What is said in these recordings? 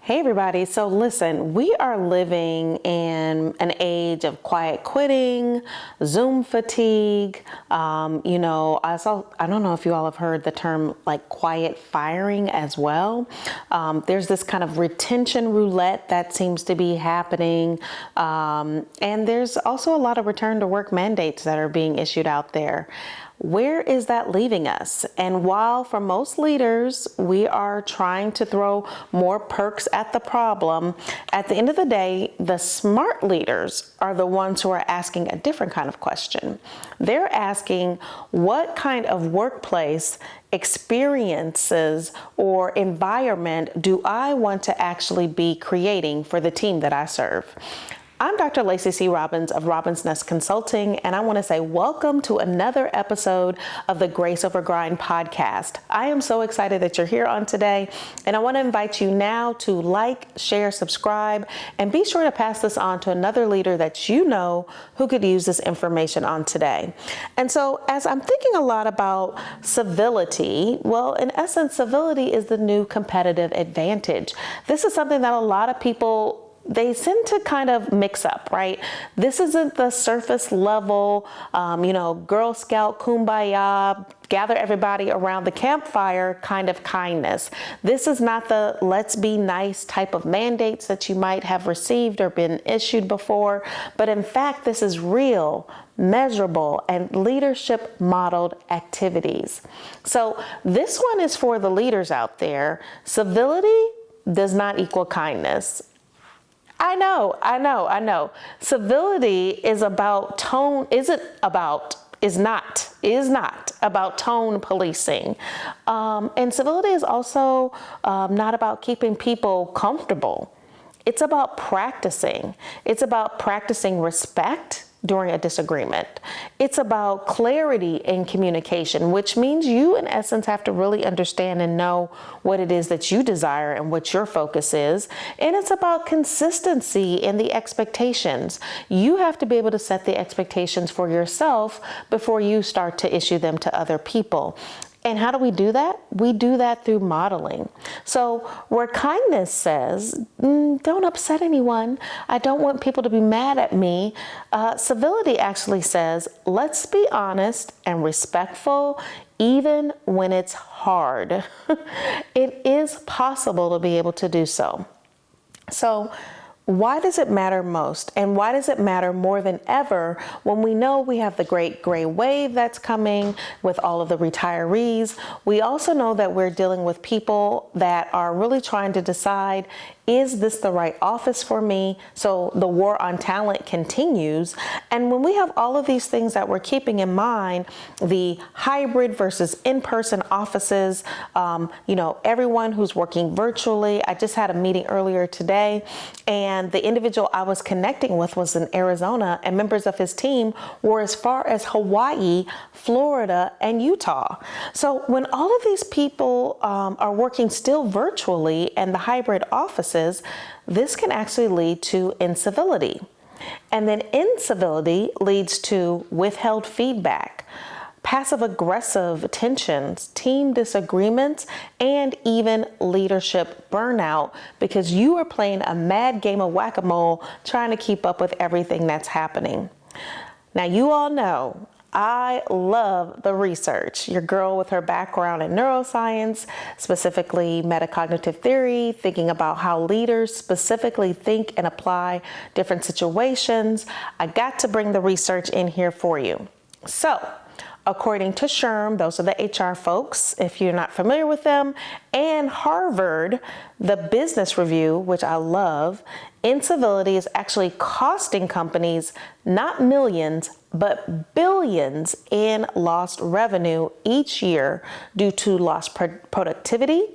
Hey everybody, so listen, we are living in an age of quiet quitting, Zoom fatigue. I don't know if you all have heard the term like quiet firing as well. There's this kind of retention roulette that seems to be happening. And there's also a lot of return to work mandates that are being issued out there. Where is that leaving us? And while for most leaders, we are trying to throw more perks at the problem, at the end of the day, the smart leaders are the ones who are asking a different kind of question. They're asking, what kind of workplace experiences or environment do I want to actually be creating for the team that I serve? I'm Dr. Laci C. Robbins of Robbins Nest Consulting, and I want to say welcome to another episode of the Grace Over Grind podcast. I am so excited that you're here on today, and I want to invite you now to like, share, subscribe, and be sure to pass this on to another leader that you know who could use this information on today. And so as I'm thinking a lot about civility, well, in essence, civility is the new competitive advantage. This is something that a lot of people they tend to kind of mix up, right? This isn't the surface level, Girl Scout kumbaya, gather everybody around the campfire kind of kindness. This is not the let's be nice type of mandates that you might have received or been issued before, but in fact, this is real, measurable, and leadership modeled activities. So this one is for the leaders out there. Civility does not equal kindness. I know. Civility is about tone, is not about tone policing. And civility is also not about keeping people comfortable. It's about practicing. It's about practicing respect during a disagreement. It's about clarity in communication, which means you, in essence, have to really understand and know what it is that you desire and what your focus is. And it's about consistency in the expectations. You have to be able to set the expectations for yourself before you start to issue them to other people. And how do we do that? We do that through modeling. So where kindness says, don't upset anyone, I don't want people to be mad at me, civility actually says, let's be honest and respectful, even when it's hard. It is possible to be able to do so. So why does it matter most? And why does it matter more than ever when we know we have the great gray wave that's coming with all of the retirees? We also know that we're dealing with people that are really trying to decide, is this the right office for me? So the war on talent continues. And when we have all of these things that we're keeping in mind, the hybrid versus in-person offices, everyone who's working virtually. I just had a meeting earlier today, and the individual I was connecting with was in Arizona, and members of his team were as far as Hawaii, Florida, and Utah. So when all of these people are working still virtually and the hybrid offices, this can actually lead to incivility. And then incivility leads to withheld feedback, passive aggressive tensions, team disagreements, and even leadership burnout, because you are playing a mad game of whack-a-mole trying to keep up with everything that's happening. Now, you all know I love the research. Your girl with her background in neuroscience, specifically metacognitive theory, thinking about how leaders specifically think and apply different situations. I got to bring the research in here for you. So, according to SHRM, those are the HR folks, if you're not familiar with them, and Harvard, the Business Review, which I love, incivility is actually costing companies not millions, but billions in lost revenue each year due to lost productivity,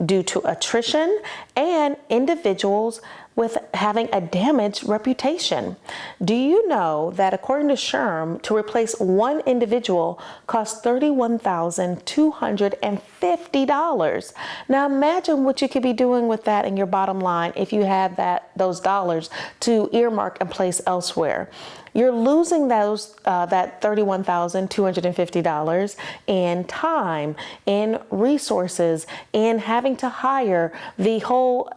due to attrition, and individuals with having a damaged reputation. Do you know that according to SHRM, to replace one individual costs $31,250 $50. Now imagine what you could be doing with that in your bottom line if you had those dollars to earmark and place elsewhere. You're losing that $31,250 in time, in resources, in having to hire, the whole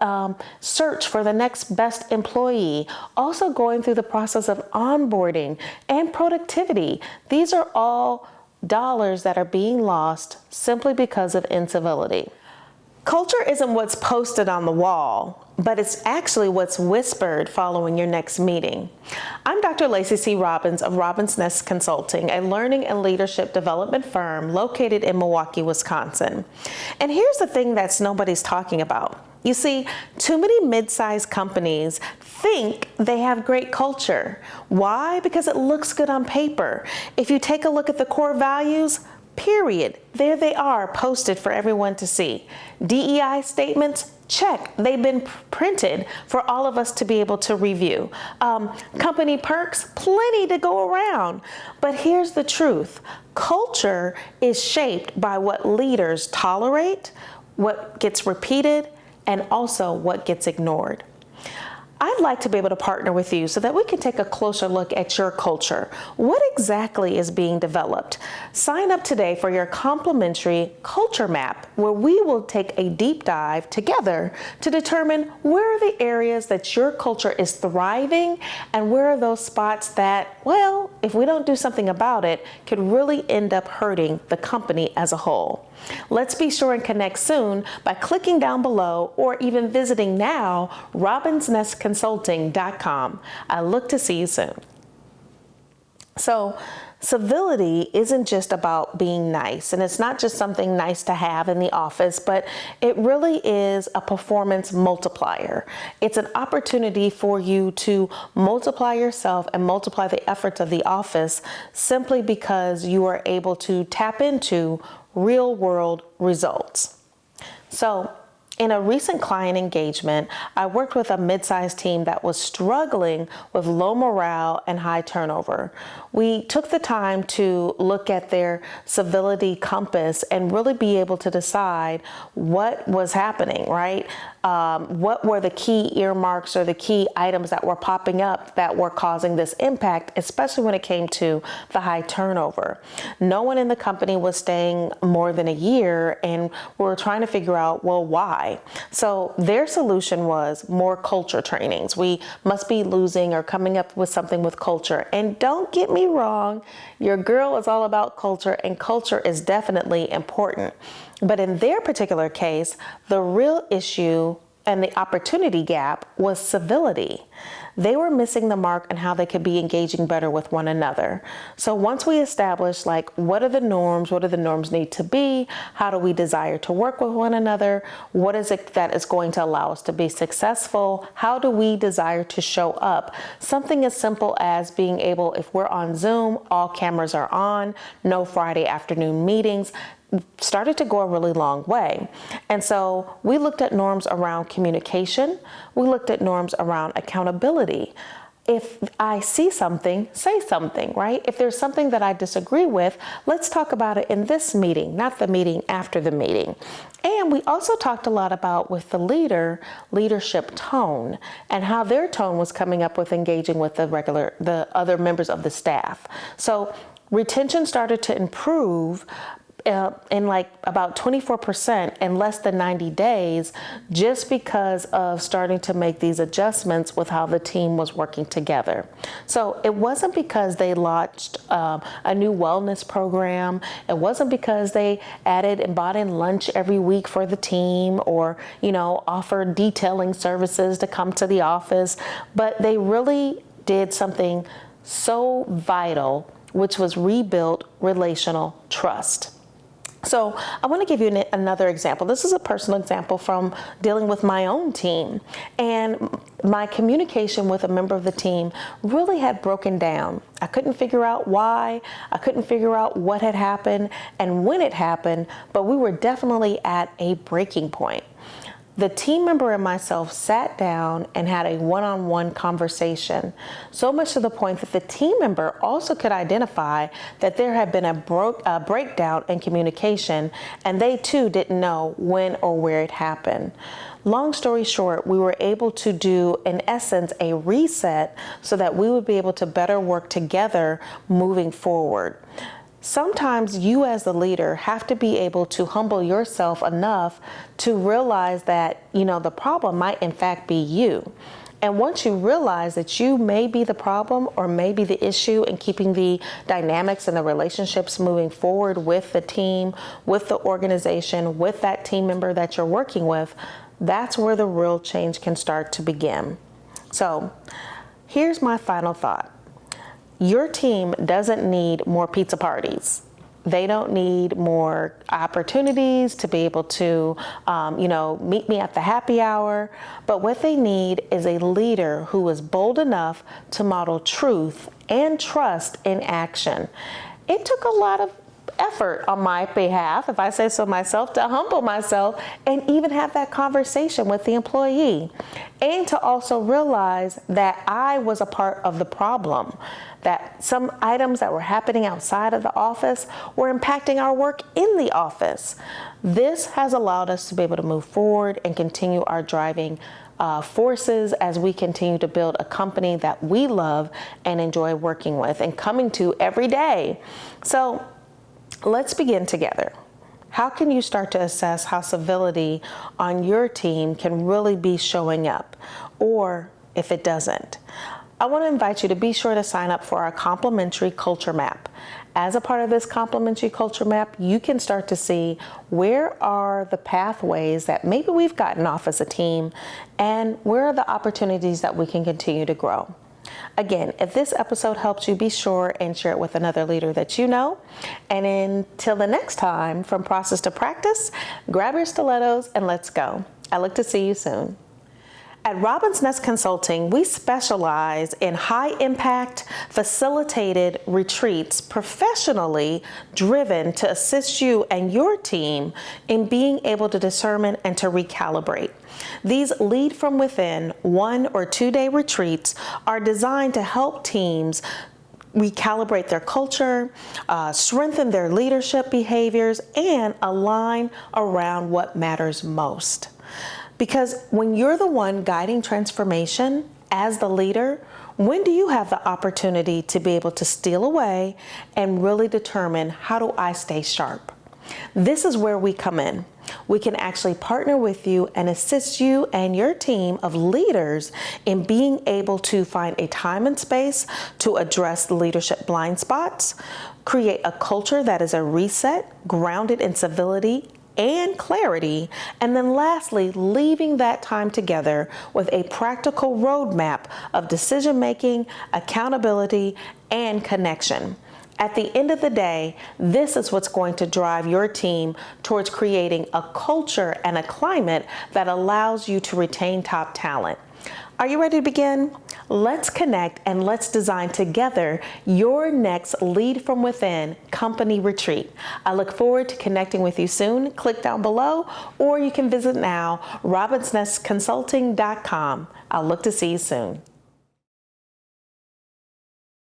search for the next best employee, also going through the process of onboarding and productivity. These are all dollars that are being lost simply because of incivility. Culture isn't what's posted on the wall, but it's actually what's whispered following your next meeting. I'm Dr. Laci C. Robbins of Robbins Nest Consulting, a learning and leadership development firm located in Milwaukee, Wisconsin. And here's the thing that's nobody's talking about. You see, too many mid-sized companies think they have great culture. Why? Because it looks good on paper. If you take a look at the core values, period, there they are, posted for everyone to see. DEI statements, check, they've been printed for all of us to be able to review. Company perks, plenty to go around. But here's the truth. Culture is shaped by what leaders tolerate, what gets repeated, and also what gets ignored. I'd like to be able to partner with you so that we can take a closer look at your culture. What exactly is being developed? Sign up today for your complimentary culture map, where we will take a deep dive together to determine where are the areas that your culture is thriving and where are those spots that, well, if we don't do something about it, could really end up hurting the company as a whole. Let's be sure and connect soon by clicking down below or even visiting now robbinsnestconsulting.com. I look to see you soon. So, civility isn't just about being nice, and it's not just something nice to have in the office, but it really is a performance multiplier. It's an opportunity for you to multiply yourself and multiply the efforts of the office simply because you are able to tap into real world results. So, in a recent client engagement, I worked with a mid-sized team that was struggling with low morale and high turnover. We took the time to look at their civility compass and really be able to decide what was happening, right? What were the key earmarks or the key items that were popping up that were causing this impact, especially when it came to the high turnover. No one in the company was staying more than a year, and we were trying to figure out, well, why? So their solution was more culture trainings. We must be losing or coming up with something with culture. And don't get me wrong, your girl is all about culture, and culture is definitely important. But in their particular case, the real issue and the opportunity gap was civility. They were missing the mark on how they could be engaging better with one another. So once we established, like, what do the norms need to be? How do we desire to work with one another? What is it that is going to allow us to be successful? How do we desire to show up? Something as simple as being able, if we're on Zoom, all cameras are on, no Friday afternoon meetings, started to go a really long way. And so we looked at norms around communication. We looked at norms around accountability. If I see something, say something, right? If there's something that I disagree with, let's talk about it in this meeting, not the meeting after the meeting. And we also talked a lot about, with the leadership tone and how their tone was coming up with engaging with the other members of the staff. So retention started to improve in like about 24% in less than 90 days, just because of starting to make these adjustments with how the team was working together. So it wasn't because they launched a new wellness program. It wasn't because they added and bought in lunch every week for the team, or, offered detailing services to come to the office, but they really did something so vital, which was rebuild relational trust. So I want to give you another example. This is a personal example from dealing with my own team. And my communication with a member of the team really had broken down. I couldn't figure out why. I couldn't figure out what had happened and when it happened, but we were definitely at a breaking point. the team member and myself sat down and had a one-on-one conversation, so much to the point that the team member also could identify that there had been a breakdown in communication, and they too didn't know when or where it happened. Long story short, we were able to do, in essence, a reset so that we would be able to better work together moving forward. Sometimes you as the leader have to be able to humble yourself enough to realize that, the problem might in fact be you. And once you realize that you may be the problem or may be the issue in keeping the dynamics and the relationships moving forward with the team, with the organization, with that team member that you're working with, that's where the real change can start to begin. So here's my final thought. Your team doesn't need more pizza parties. They don't need more opportunities to be able to, meet me at the happy hour. But what they need is a leader who is bold enough to model truth and trust in action. It took a lot of effort on my behalf, if I say so myself, to humble myself and even have that conversation with the employee, and to also realize that I was a part of the problem, that some items that were happening outside of the office were impacting our work in the office. This has allowed us to be able to move forward and continue our driving forces as we continue to build a company that we love and enjoy working with and coming to every day. So let's begin together. How can you start to assess how civility on your team can really be showing up, or if it doesn't? I want to invite you to be sure to sign up for our complimentary culture map. As a part of this complimentary culture map, you can start to see where are the pathways that maybe we've gotten off as a team, and where are the opportunities that we can continue to grow. Again, if this episode helps you, be sure and share it with another leader that you know. And until the next time, from process to practice, grab your stilettos and let's go. I look to see you soon. At Robbins Consulting, we specialize in high-impact, facilitated retreats professionally driven to assist you and your team in being able to determine and to recalibrate. These lead from within 1 or 2 day retreats are designed to help teams recalibrate their culture, strengthen their leadership behaviors, and align around what matters most. Because when you're the one guiding transformation as the leader, when do you have the opportunity to be able to steal away and really determine, how do I stay sharp? This is where we come in. We can actually partner with you and assist you and your team of leaders in being able to find a time and space to address the leadership blind spots, create a culture that is a reset, grounded in civility and clarity, and then lastly, leaving that time together with a practical roadmap of decision-making, accountability, and connection. At the end of the day, this is what's going to drive your team towards creating a culture and a climate that allows you to retain top talent. Are you ready to begin? Let's connect and let's design together your next Lead from Within company retreat. I look forward to connecting with you soon. Click down below, or you can visit now, robinsnestconsulting.com. I'll look to see you soon.